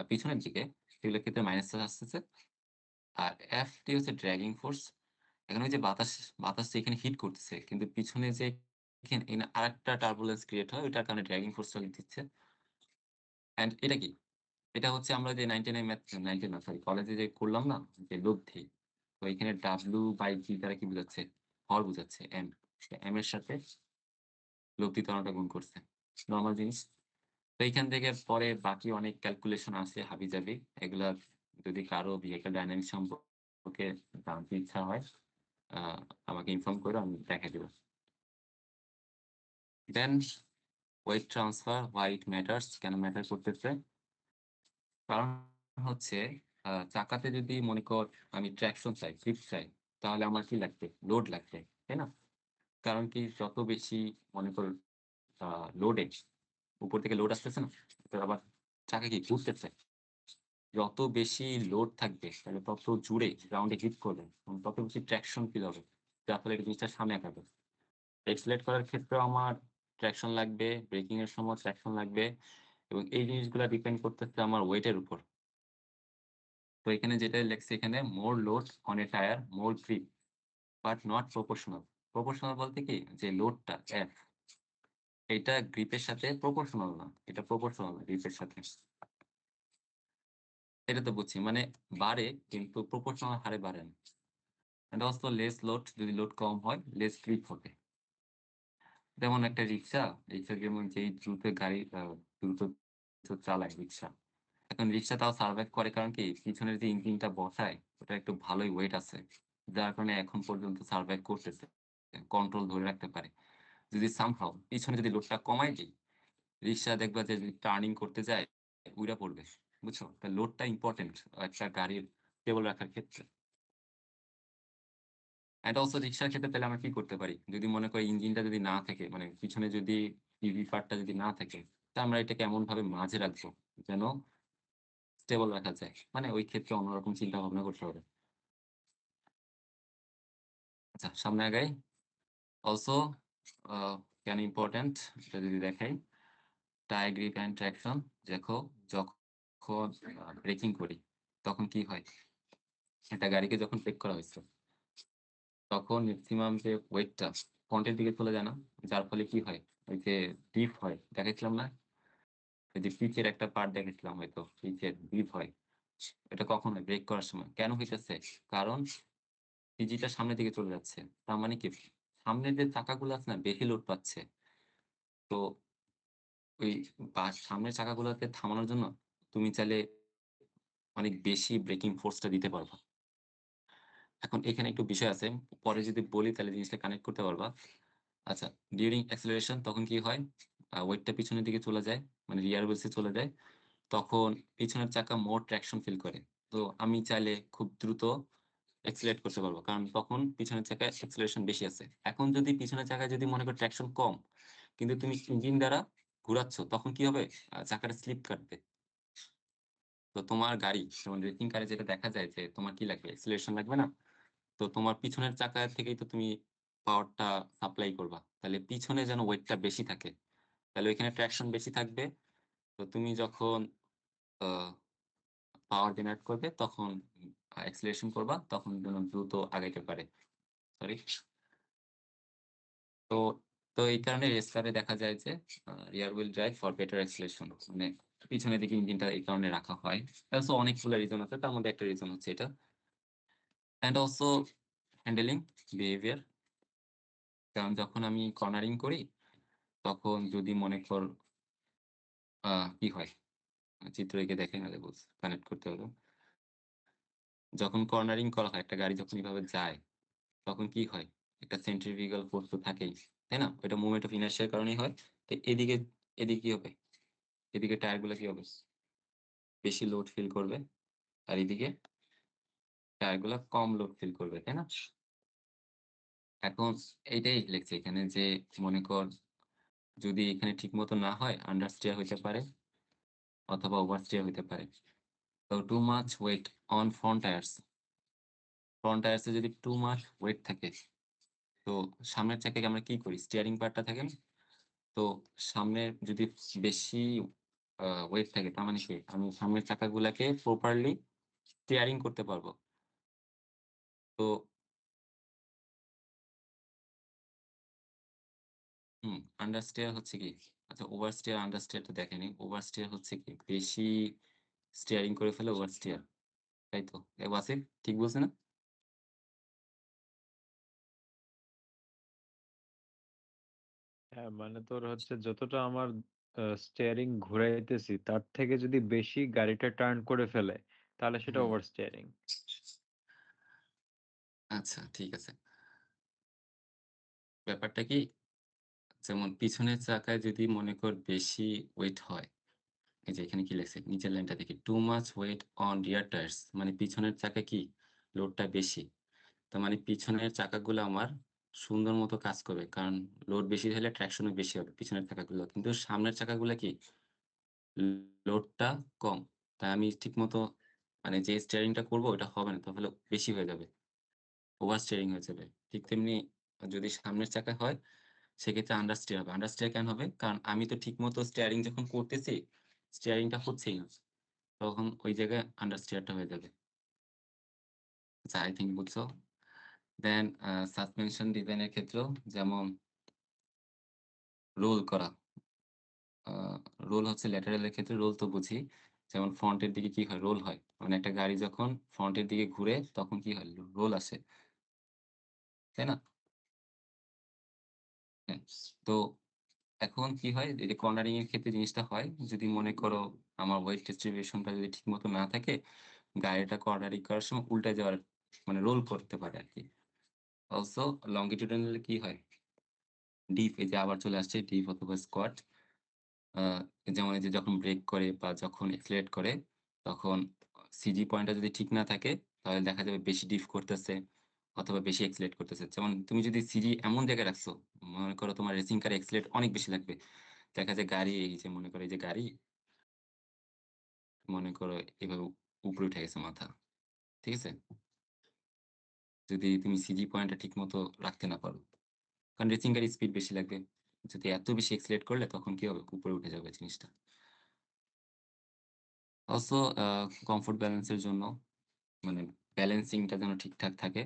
পিছনের দিকে সেগুলোর ক্ষেত্রে মাইনাস আসতেছে। আর F টি হচ্ছে ড্র্যাগিং ফোর্স। এখন ওই যে বাতাস এখানে হিট করতেছে। কিন্তু পিছনে যে এখানে আরেকটা টার্বুলেন্স ক্রিয়েট হয় ওইটার কারণে ড্র্যাগিং ফোর্সটা দিচ্ছে। অ্যান্ড এটা কি? এটা হচ্ছে আমরা যে 99 ম্যাথ 19 না সরি কলেজে যে করলাম না যে লব্ধি। তো এখানে W/G দ্বারা কি বোঝাচ্ছে? ভর বোঝাচ্ছে M। M এর সাথে লব্ধি ত্বরণটা গুণ করছে। নরমাল জিনিস। তো এইখান থেকে পরে বাকি অনেক ক্যালকুলেশন আছে হাবিজাবি। এগুলা যদি কারো ভেহিকল ডায়নামিক্স সম্পর্কে জানতে ইচ্ছা হয় আ আমাকে ইনফর্ম করো আমি দেখাই দিব। Then weight transfer why it matters কেন ম্যাটার করতেছে? কারণ হচ্ছে চাকাতে যদি মনে কর আমি ট্রাকশন চাই, গ্রিপ চাই তাহলে আমার কি লাগবে? লোড লাগবে। তাই না? কারণ কি যত বেশি মনে কর আ লোডে উপর থেকে লোড আসতেছে না? তো আবার চাকা কি ঘুরতেছে। যত বেশি লোড থাকবে তাহলে তত জুড়ে গ্রাউন্ডে হিট করবে এবং তত বেশি ট্রাকশন ফিল হবে। যার ফলে এই জিনিসটা সামনে আগাবে। এক্সেলারেট করার ক্ষেত্রেও আমার ট্রাকশন লাগবে, ব্রেকিং এর সময় ট্রাকশন লাগবে এবং এই জিনিসগুলা ডিপেন্ড করতেছে আমার ওয়েটের উপর। তো এখানে যেটা লেখছে এখানে more load on a tyre more grip but not proportional. Proportional বলতে কি যে লোডটা F এটা গ্রিপের সাথে প্রপোর্শনাল না। এটা প্রপোর্শনাল না গ্রিপের সাথে। এটা তো বুঝছি। মানে বাড়ে কিন্তু প্রপোর্শনাল হারে বাড়ে না। অ্যান্ড অলসো লেস লোড যদি লোড কম হয় লেস গ্রিপ হবে। যেমন একটা রিক্সা, রিক্সা যেমন যেই দ্রুত গাড়ি দ্রুত চালায় রিক্সা। এখন রিক্সা তাও সারভাইভ করে কারণ কি পিছনের যে ইঞ্জিনটা বসায় ওটা একটু ভালোই ওয়েট আছে। যার কারণে এখন পর্যন্ত সারভাইভ করতেছে। কন্ট্রোল ধরে রাখতে পারে। যদি সামহাউ পিছনে যদি লোডটা কমায় দেই, রিক্সা দেখবা যে যদি টার্নিং করতে যায় উইড়া পড়বে। বুঝছো? তা লোডটা ইম্পোর্টেন্ট একটা গাড়ির স্টেবল রাখার ক্ষেত্রে। অ্যান্ড অলসো রিক্সার ক্ষেত্রে তাহলে আমরা কি করতে পারি? যদি মনে করি ইঞ্জিনটা যদি না থাকে মানে পিছনে যদি পিভি পার্টটা যদি না থাকে, তা আমরা এটাকে এমনভাবে মাঝে রাখবো যেন স্টেবল রাখা যায়। মানে ওই ক্ষেত্রে অন্যরকম চিন্তা ভাবনা করতে হবে। আচ্ছা সামনে আগাই। অলসো আ কেন ইম্পোর্টেন্ট এটা যদি দেখাই, টায়ার গ্রিপ অ্যান্ড ট্রাকশন দেখো যখন ব্রেকিং করি তখন কি হয়? একটা গাড়িকে যখন ব্রেক করা হয়েছে তখন ম্যাক্সিমাম যে ওয়েটটা ফ্রন্টের দিকে চলে যায় না? যার ফলে কি হয়? ওই যে ডিপ হয়। দেখাইছিলাম না? ওই যে পিচের একটা পার্ট দেখেছিলাম হয়তো পিচের ডিপ হয়। এটা কখন হয়? ব্রেক করার সময়। কেন হইতেছে? কারণ সিজিটা সামনের দিকে চলে যাচ্ছে। তার মানে কি? সামনের যে চাকাগুলো আছে না বেশি লোড পাচ্ছে। তো ওই সামনের চাকাগুলোকে থামানোর জন্য তুমি চাইলে অনেক বেশি ব্রেকিং ফোর্সটা দিতে পারবা। এখন এখানে একটু বিষয় আছে। পরে যদি বলি তাহলে জিনিসটা কানেক্ট করতে পারবা। আচ্ছা, ডিউরিং অ্যাক্সেলারেশন তখন কি হয়? ওয়েটটা পিছনের দিকে চলে যায়। মানে রিয়ার হুইলস এ চলে যায়। তখন পিছনের চাকা মোর ট্রাকশন ফিল করে। তো আমি চাইলে খুব দ্রুত অ্যাক্সেলারেট করতে পারবো। কারণ তখন পিছনের চাকায় অ্যাক্সেলারেশন বেশি আছে। এখন যদি পিছনের চাকায় যদি মনে করো ট্রাকশন কম, কিন্তু তুমি ইঞ্জিন দ্বারা ঘুরাচ্ছ, তখন কি হবে? চাকাটা স্লিপ কাটবে। তো তোমার গাড়ি যেমন রেসিং কারে যেটা দেখা যায় যে তোমার কি লাগবে? অ্যাক্সেলারেশন লাগবে না? তো তোমার পিছনের চাকা থেকেই তো তুমি পাওয়ারটা সাপ্লাই করবা। তাহলে পিছনে যেন ওয়েটটা বেশি থাকে। তাহলে ওইখানে ট্রাকশন বেশি থাকবে। তো তুমি যখন আ পাওয়ার জেনারেট করবে তখন অ্যাক্সেলারেশন করবা তখন যেন দ্রুত আগাইতে পারে। সরি। তো তো এই কারণে রেস কারে দেখা যায় যে rear wheel drive for better acceleration মানে পিছনের দিকে ইঞ্জিনটা এই কারণে রাখা হয়। সো অনেকগুলো রিজন আছে। তার মধ্যে একটা রিজন হচ্ছে এটা। And also handling behaviour. কারণ যখন আমি কর্নারিং করি তখন যদি মনে কর আ কি হয়? চিত্র এঁকে দেখে নাহলে কানেক্ট করতে হবে। যখন কর্নারিং করা হয় একটা গাড়ি যখন এভাবে যায় তখন কি হয়? একটা সেন্ট্রিফিউগাল ফোর্স তো থাকেই। তাই না? ওইটা মোমেন্ট অফ ইনারশিয়া এর কারণেই হয়। তো এদিকে কি হবে? এদিকে টায়ার গুলা কি হবে? বেশি লোড ফিল করবে। আর এদিকে টায়ার গুলা কম লোড ফিল করবে। তাই না? এখন এইটাই লিখছি এখানে যে মনে কর যদি এখানে ঠিকমতো না হয় আন্ডার স্টিয়ার হইতে পারে অথবা ওভার স্টিয়ার হইতে পারে। তো too much weight on front tyres. Front tyres এ যদি টু মাচ ওয়েট থাকে তো সামনের চাকায় আমরা কি করি? স্টিয়ারিং পার্টটা থাকে না? তো সামনের যদি বেশি ওয়েট থাকে তার মানে কি? আমি সামনের চাকাগুলাকে প্রপারলি স্টিয়ারিং করতে পারবো। তো আন্ডারস্টিয়ার হচ্ছে কি? আচ্ছা ওভারস্টিয়ার, আন্ডারস্টিয়ার টা দেখেনি। ওভারস্টিয়ার হচ্ছে কি? বেশি স্টিয়ারিং করে ফেলে ওভারস্টিয়ার। তাই তো? ওয়াসিফ ঠিক বলছি না? হ্যাঁ, মানে তোর হচ্ছে যতটা আমার স্টিয়ারিং ঘুরাইতেছি তার থেকে যদি বেশি গাড়িটা টার্ন করে ফেলে তাহলে সেটা হুম, ওভার স্টিয়ারিং। আচ্ছা ঠিক আছে। ব্যাপারটা কি? যেমন পিছনের চাকায় যদি মনে কর বেশি ওয়েট হয়, এই যে এখানে কি লেখছে? নিচের লাইনটা দেখি। Too much weight on rear tyres মানে পিছনের চাকায় কি? লোডটা বেশি। তার মানে পিছনের চাকাগুলো আমার সুন্দর মতো কাজ করবে। কারণ লোড বেশি হলে ট্রাকশন ও বেশি হবে পিছনের চাকাগুলো। কিন্তু সামনের চাকাগুলা কি? লোডটা কম। তাই আমি ঠিকমতো মানে যে স্টিয়ারিং টা করব ওটা হবে না। তাহলে বেশি হয়ে যাবে। ওভার স্টিয়ারিং হয়ে যাবে। ঠিক তেমনি যদি সামনের চাকায় হয় সেক্ষেত্রে আন্ডার স্টিয়ার হবে। আন্ডার স্টিয়ার কেন হবে? কারণ আমি তো ঠিকমতো স্টিয়ারিং যখন করতেছি, স্টিয়ারিং টা হচ্ছেই না। তখন ওই জায়গায় আন্ডার স্টিয়ার টা হয়ে যাবে। আচ্ছা আই থিংক বুঝছো? দেন সাসপেনশন ডিজাইন এর ক্ষেত্রেও যেমন রোল করা। আ রোল হচ্ছে ল্যাটেরাল এর ক্ষেত্রে রোল তো বুঝি। যেমন ফ্রন্ট এর দিকে কি হয়? রোল হয়। মানে একটা গাড়ি যখন ফ্রন্ট এর দিকে ঘুরে তখন কি হয়? রোল আসে। তাই না? হ্যাঁ। তো এখন কি হয়? এই যে কর্নারিং এর ক্ষেত্রে জিনিসটা হয়। যদি মনে করো আমার ওয়েট ডিস্ট্রিবিউশন টা যদি ঠিকমতো না থাকে, গাড়িটা কর্নারিং করার সময় উল্টে যাওয়ার মানে রোল করতে পারে আরকি। অলসো লঙ্গিটিউডিনাল কি হয়? ডিপ এই যে আবার চলে আসছে ডিপ অথবা স্কোয়াট। আ যেমন এই যে যখন ব্রেক করে বা যখন এক্সেলারেট করে তখন সিজি পয়েন্টটা যদি ঠিক না থাকে তাহলে দেখা যাবে বেশি ড্রিফট করতেছে অথবা বেশি এক্সেলারেট করতেছে। যেমন তুমি যদি সিজি এমন জায়গায় রাখছো, মনে করো তোমার রেসিং কারে এক্সেলারেট অনেক বেশি লাগবে। দেখা যায় গাড়ি এই যে মনে করো এই যে গাড়ি মনে করো এভাবে উপরে উঠে গেছে মাথা। ঠিক আছে? যদি তুমি সিজি পয়েন্টটা ঠিকমতো রাখতে না পারো। কারণ রেসিং গাড়ির স্পিড বেশি লাগবে। যদি এত বেশি এক্সেলারেট করলে তখন কি হবে? উপরে উঠে যাবে জিনিসটা। অলসো কমফোর্ট ব্যালেন্স এর জন্য মানে ব্যালেন্সিং টা যেন ঠিকঠাক থাকে।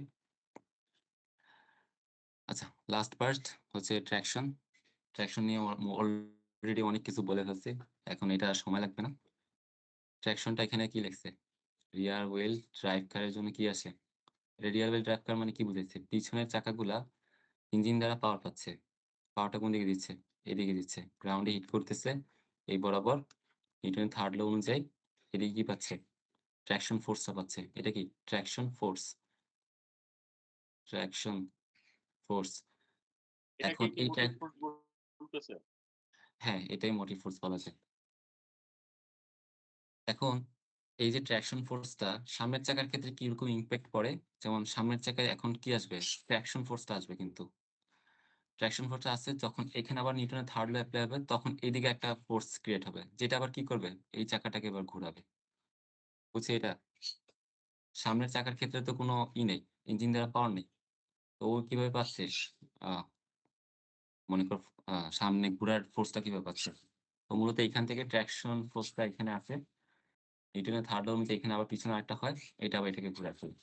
লাস্ট পার্ট হচ্ছে ট্র্যাকশন। ট্র্যাকশন নিয়ে অলরেডি অনেক কিছু বলে ফেলছি। এখন এটা আর সময় লাগবে না। ট্র্যাকশনটা এখানে কি লিখছে? রিয়ার হুইল ড্রাইভ কারের জন্য কি আসে? এটা রিয়ার হুইল ড্রাইভ কার মানে কি বুঝাইছে? পিছনের চাকাগুলা ইঞ্জিন দ্বারা পাওয়ার পাচ্ছে। পাওয়ারটা কোন দিকে দিচ্ছে? এদিকে দিচ্ছে। গ্রাউন্ডে হিট করতেছে এই বরাবর। নিউটনের থার্ড ল অনুযায়ী এদিকে কি পাচ্ছে? ট্র্যাকশন ফোর্সটা পাচ্ছে। এটা কি? Traction force. Traction force. এটাকে এখন কি এই মোটিভ ফোর্স বলতেছে? হ্যাঁ, এটাই মোটিভ ফোর্স বলা যায়। এখন এই যে ট্র্যাকশন ফোর্সটা সামনের চাকার ক্ষেত্রে কিরকম ইমপ্যাক্ট পড়ে? যেমন সামনের চাকায় এখন কি আসবে? ট্র্যাকশন ফোর্সটা আসবে কিন্তু। ট্র্যাকশন ফোর্সটা আসছে যখন এখানে আবার নিউটনের থার্ড ল এপ্লাই হবে তখন এদিকে একটা ফোর্স ক্রিয়েট হবে। যেটা আবার কি করবে? এই চাকাটাকে এবার ঘোরাবে। বুঝছি এটা? সামনের চাকার ক্ষেত্রে তো কোনো নেই। ইঞ্জিন দ্বারা পাওয়ার নেই। তো ও কিভাবে পাচ্ছে? আ মনে করো সামনে ঘুরার ফোর্সটা কিভাবে পাচ্ছে? তো মূলত এখান থেকে ট্র্যাকশন ফোর্সটা এখানে আসে। নিউটনের থার্ড ল অনুযায়ী এখানে আবার পিছনে আরেকটা হয়। এটা আবার এটাকে ঘুরায় ফেলে।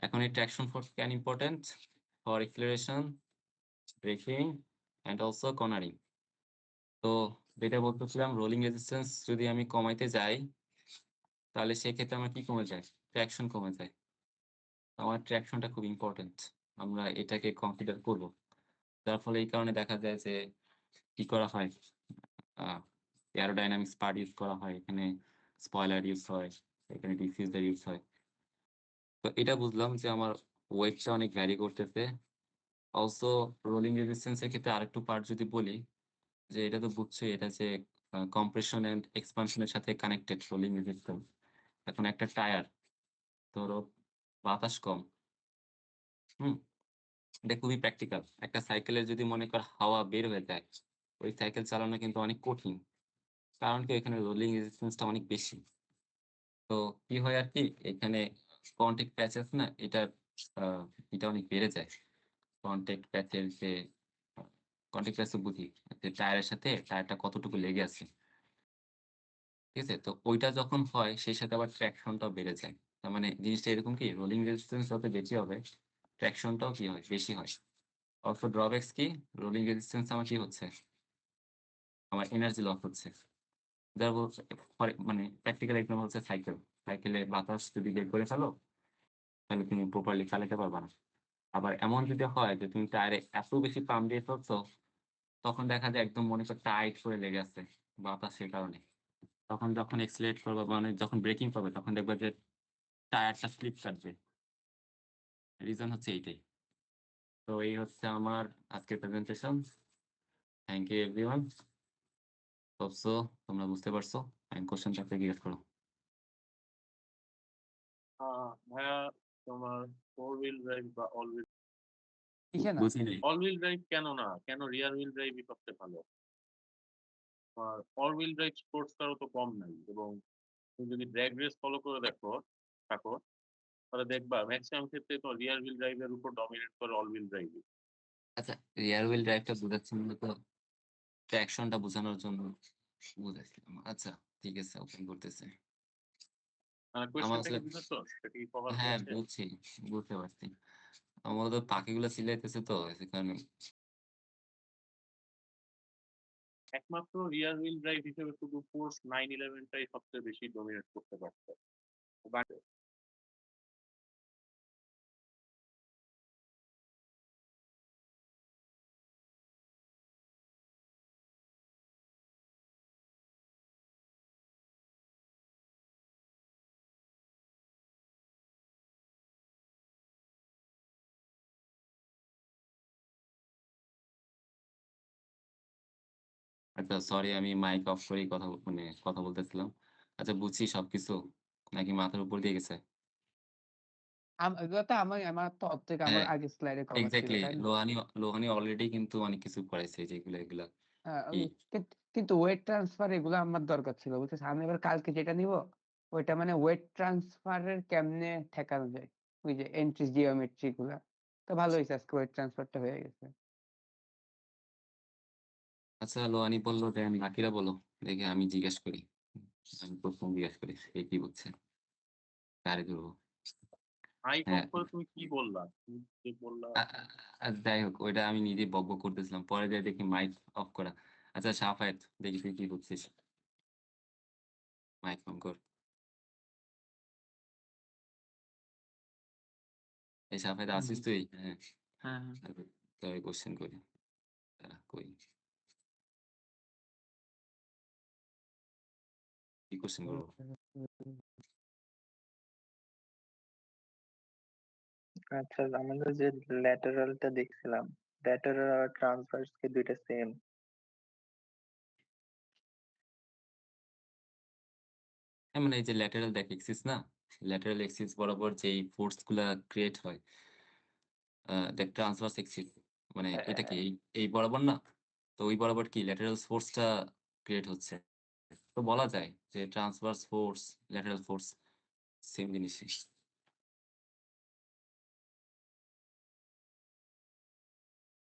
এখন এই ট্র্যাকশন ফোর্স কেন important? For acceleration, breaking and also cornering. তো যেটা বলতেছিলাম রোলিং রেজিস্ট্যান্স যদি আমি কমাইতে যাই, তাহলে সেক্ষেত্রে আমার কি কমে যায়? ট্র্যাকশন কমে যায়। আমার ট্র্যাকশনটা খুব ইম্পোর্টেন্ট। আমরা এটাকে কনসিডার করব। যার ফলে এই কারণে দেখা যায় যে কি করা হয়? আ এরোডাইনামিক্স পার্ট ইউজ করা হয়। এখানে স্পয়লার ইউজ হয়। এখানে ডিফিউজার ইউজ হয়। তো এটা বুঝলাম যে আমার ওয়েটটা অনেক ভ্যারি করতেছে। অলসো রোলিং রেজিস্ট্যান্স এর ক্ষেত্রে আরেকটু পার্ট যদি বলি যে এটা তো বুঝছোই এটা যে কম্প্রেশন অ্যান্ড এক্সপানশন এর সাথে কানেক্টেড রোলিং রেজিস্ট্যান্স। এখন একটা টায়ার ধরো বাতাস কম। হুম? এটা খুবই প্র্যাকটিক্যাল। একটা সাইকেলের যদি মনে কর হাওয়া বের হয়ে যায়, ওই সাইকেল চালানো কিন্তু অনেক কঠিন। কারণ কি এখানে রোলিং রেজিস্ট্যান্স টা অনেক বেশি। তো কি হয় আরকি এখানে কনট্যাক্ট প্যাচ আছে না? আ এটা অনেক বেড়ে যায়। কনট্যাক্ট প্যাচের যে আ কনট্যাক্ট প্যাচ তো বুঝি যে টায়ারের সাথে টায়ারটা কতটুকু লেগে আছে। ঠিক আছে? তো ওইটা যখন হয় সেই সাথে আবার ট্র্যাকশন টাও বেড়ে যায়। তার মানে জিনিসটা এরকম কি রোলিং রেজিস্ট্যান্স যত বেশি হবে, ট্র্যাকশন টাও কি হয়? বেশি হয়। অর্থ ড্রব্যাকস কি? রোলিং রেজিস্ট্যান্স আমার কি হচ্ছে? আমার এনার্জি লস হচ্ছে। যার বলছে মানে প্র্যাকটিক্যাল এক্সাম্পল হচ্ছে সাইকেল। সাইকেলে বাতাস যদি বের করে ফেলো, তাহলে তুমি প্রপারলি চালাতে পারবা না। আবার এমন যদি হয় যে তুমি টায়ারে এত বেশি পাম্প দিয়ে ফেলছো, তখন দেখা যায় একদম মনে করো টাইট করে লেগে আছে বাতাসের কারণে। তখন যখন এক্সিলারেট করবা মানে যখন ব্রেকিং পাবে তখন দেখবা যে টায়ারটা স্লিপ কাটবে। রিজন হচ্ছে এইটাই। তো এই হচ্ছে আমার আজকের presentation. Thank you everyone. Hope so তোমরা বুঝতে পারছো। and কোয়েশ্চেন থাকলে জিজ্ঞেস করো। ভাইয়া তোমার ফোর হুইল ড্রাইভ বা অল হুইল কিসে না? বুঝি নাই। অল হুইল ড্রাইভ কেন না? কেন রিয়ার হুইল ড্রাইভই সবচেয়ে ভালো? আর অল হুইল ড্রাইভ স্পোর্টস কারও তো কম নাই এবং তুমি যদি ড্র্যাগ রেস ফলো করে থাকো তাহলে দেখবা ম্যাক্সিমাম ক্ষেত্রে তো রিয়ার হুইল ড্রাইভের উপর ডমিনেট করে অল হুইল ড্রাইভই। আচ্ছা, রিয়ার হুইল ড্রাইভটা বুঝাচ্ছি মূলত ট্র্যাকশনটা বোঝানোর জন্য বুঝাইছিলাম। আচ্ছা, ঠিক আছে ওপেন করতেছি। মানে আমার কোয়েশ্চেনটা আসলে কি বুঝছো? সেটা কি কভার হ্যাঁ, হয়েছে? বুঝতে পারছি। আমার মূলত পাখিগুলো চিল্লাইতেছে তো সে কারণে। একমাত্র রিয়ার হুইল ড্রাইভ হিসেবে শুধু ফোর্স 911 টাই সবচেয়ে বেশি ডমিনেট করতে পারছে। বাট আচ্ছা সরি আমি মাইক অফ করেই কথা বলতেছিলাম। আচ্ছা বুঝছি সবকিছু নাকি মাথার উপর দিয়ে গেছে? এগুলো তো আমার তো অর্ধেক আমার হ্যাঁ, আগের স্লাইডে কভার ছিল, এক্সাক্টলি। তাই না? লোহানি অলরেডি কিন্তু অনেক কিছু করাইছে যেগুলা এগুলা হ্যাঁ, কি কিন্তু ওয়েট ট্রান্সফার এগুলো আমার দরকার ছিল, বুঝছিস? আমি এবার কালকে যেটা নিব ওইটা মানে ওয়েট ট্রান্সফারের কেমনে ঠেকানো যায়, ওই যে এন্ট্রি জিওমেট্রি গুলা। তো ভালো হয়েছে আজকে ওয়েট ট্রান্সফারটা হয়ে গেছে। আচ্ছা লোহানি বললো দেন বাকিরা বলো। দেখি আমি জিজ্ঞেস করি। আমি প্রথম জিজ্ঞেস করি সে কি বুঝছে? কারে ধরবো? হাই হ্যাঁ। কম করে তুমি কি বললা? তুমি যে বললা যাই হোক ওইটা আমি নিজেই বকবক করতেছিলাম। পরে যেয়ে দেখি মাইক অফ করা। আচ্ছা শাফায়েত দেখি তুই কি করছিস? মাইক অন কর। এই শাফায়েত হুম, আছিস হুম। তুই? হ্যাঁ। হ্যাঁ, হ্যাঁ। তোরে কোয়েশ্চেন করি। দাঁড়া কই? কি কোয়েশ্চেন করব? আচ্ছা, আমরা যে ল্যাটারালটা দেখছিলাম, ল্যাটারাল আর ট্রান্সভার্স কি দুইটা সেম? হ্যাঁ, মানে এই যে ল্যাটেরাল দেখ এক্সিস না? ল্যাটেরাল এক্সিস বরাবর যেই ফোর্স গুলা ক্রিয়েট হয়, দেখ ট্রান্সভার্স এক্সিস মানে এটা কি এই বরাবর না? তো ওই বরাবর কি ল্যাটেরাল ফোর্সটা ক্রিয়েট হচ্ছে। তো বলা যায় যে transverse force, lateral force same জিনিসই।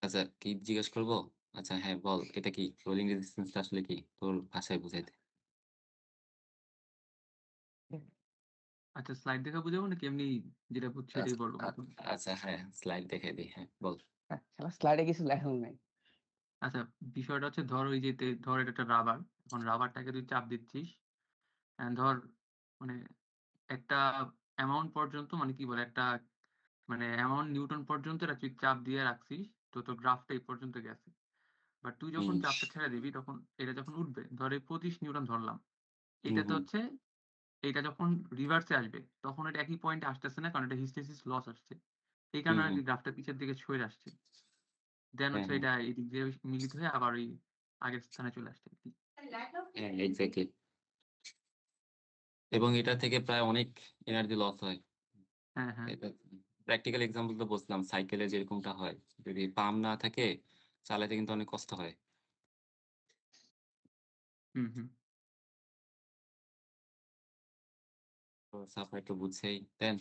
আচ্ছা কি জিজ্ঞেস করব? আচ্ছা হ্যাঁ, বল এটা কি? রোলিং রেজিস্ট্যান্সটা আসলে কি? তোর ভাষায় বুঝাই দে। আচ্ছা স্লাইড দেখে বুঝাবো নাকি এমনি যেটা বুঝছি আচ্ছা, এটাই বলবো নতুন? আচ্ছা হ্যাঁ, স্লাইড দেখাই দেই। হ্যাঁ, বল। শালা স্লাইডে কিছু লেখাও নাই। আচ্ছা বিষয়টা হচ্ছে ধর ওই যে ধর এটা একটা রাবার। এখন রাবারটাকে তুই চাপ দিচ্ছিস। ধর মানে একটা অ্যামাউন্ট পর্যন্ত মানে কি বলে একটা মানে অ্যামাউন্ট নিউটন পর্যন্ত এটা তুই চাপ দিয়ে রাখছিস। তো তোর গ্রাফটা এই পর্যন্ত গেছে। বাট তুই যখন হুম, চাপটা ছেড়ে দিবি তখন এটা যখন উঠবে ধর এই 25 নিউটন ধরলাম। হুম, এটাতে হুম, হচ্ছে এটা যখন রিভার্সে আসবে তখন এটা একই পয়েন্টে আসতেছে না কারণ এটা হিস্টেসিস লস আসছে। এই হুম, কারণে আর হুম। কি গ্রাফটা পিছের দিকে সরে আসছে। দেন হ্যাঁ, হচ্ছে হ্যাঁ। এটা এদিক দিয়ে মিলিত হয়ে আবার ওই আগের স্থানে চলে আসছে আরকি। হ্যাঁ, এক্সাক্টলি। এবং এটা থেকে প্রায় অনেক এনার্জি লস হয়। হ্যাঁ, হ্যাঁ। এটা প্র্যাকটিক্যাল এক্সাম্পল তো বলছিলাম সাইকেলে যেরকমটা হয়। যদি পাম্প না থাকে চালাতে কিন্তু অনেক কষ্ট হয়। হুম, হুম। তো সাফাই তো বুঝছেই। দেন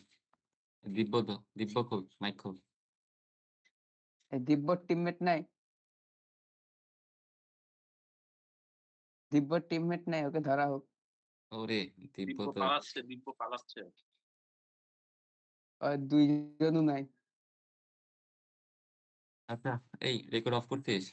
দিব্য খোল, মাইক খোল। এই দিব্যর টিমমেট নাই? দিব্যর টিমমেট নাই, ওকে ধরা হোক। ওরে দিব্য দিব্য তো পালাচ্ছে, দিব্য পালাচ্ছে। আর দুইজনও নাই। আচ্ছা এই রেকর্ড অফ করছিস?